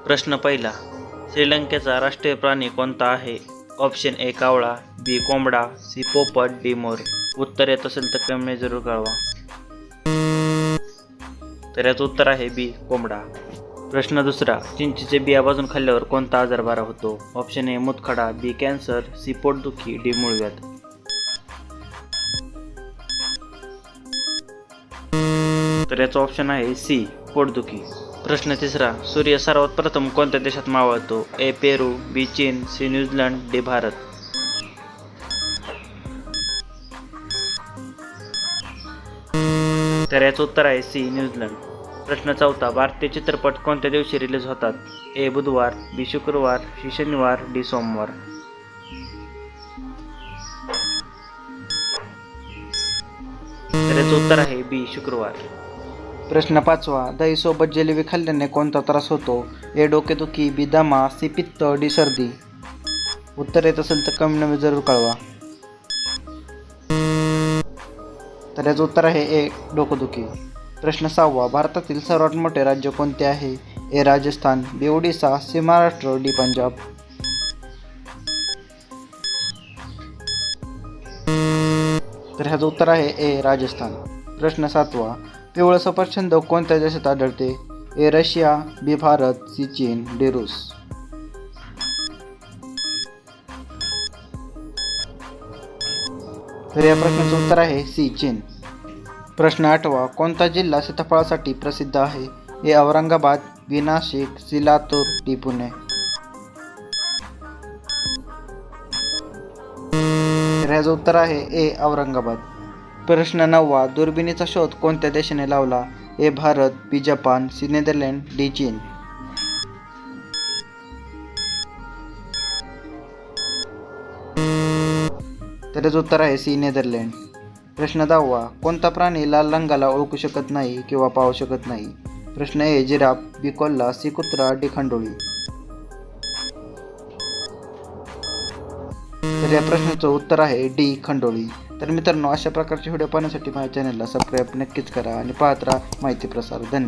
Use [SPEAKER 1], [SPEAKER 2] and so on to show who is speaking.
[SPEAKER 1] प्रश्न पहिला, श्रीलंकेचा राष्ट्रीय प्राणी कोणता आहे? ऑप्शन ए कावळा, बी कोंबडा, सी पोपट, डी मोर. उत्तर येत असेल तर कमेंट जरूर कळवा. तर याचं उत्तर आहे बी कोंबडा. प्रश्न दुसरा, चिंचेचे बिया भाजून खाल्ल्यावर कोणता आजार बरा होतो? ऑप्शन ए मूतखडा, बी कॅन्सर, सी पोटदुखी, डी मूळव्याध. तर याचा ऑप्शन आहे सी पोटदुखी. प्रश्न तिसरा, सूर्य सर्वात प्रथम कोणत्या देशात मावळतो? ए पेरू, बी चीन, सी न्यूझीलंड, डी भारत. तर याचं उत्तर आहे सी न्यूझीलंड. प्रश्न चौथा, भारतीय चित्रपट कोणत्या दिवशी रिलीज होतात? ए बुधवार, बी शुक्रवार, सी शनिवार, डी सोमवार. तर याचं उत्तर आहे बी शुक्रवार. प्रश्न पाचवा, दही सोबत जिलेबी खाल्ल्याने कोणता त्रास होतो? ए डोकेदुखी, बी दमा, सी पित्त, डी सर्दी. उत्तर येत असेल तर कमेंट जरूर कळवा. तर याचं उत्तर आहे ए डोकेदुखी. प्रश्न सहावा, भारतातील सर्वात मोठे राज्य कोणते आहे? ए राजस्थान, बी ओडिसा, सी महाराष्ट्र, डी पंजाब. तर ह्याचं उत्तर आहे ए राजस्थान. प्रश्न सातवा, पिवळं सफरचंद कोणत्या देशात आढळते? A Russia, B Bharat, C चीन, डी रूस. तर या प्रश्नाचं उत्तर आहे सी चीन. प्रश्न आठवा, कोणता जिल्हा सीताफळासाठी प्रसिद्ध आहे? ए औरंगाबाद, बी नाशिक, सी लातूर, डी पुणे. तर याचं उत्तर आहे ए औरंगाबाद. प्रश्न नववा, दुर्बिणीचा शोध कोणत्या देशाने लावला? ए भारत, बी जपान, सी नेदरलँड, डी चीन. तर याचं उत्तर आहे सी नेदरलँड. प्रश्न 10वा, कोणता प्राणी लाल रंगाला ओळखू शकत नाही किंवा पाहू शकत नाही? प्रश्न ए जिराफ, बी कोल्हा, सी कुत्रा, डी खंडोळी. तर या प्रश्नाचं उत्तर आहे डी खंडोळी. तर मित्रांनो, अशा प्रकारचे व्हिडिओ पाहण्यासाठी माझ्या चॅनलला सबस्क्राईब नक्कीच करा आणि पाहत राहा माहिती प्रसार. धन्यवाद.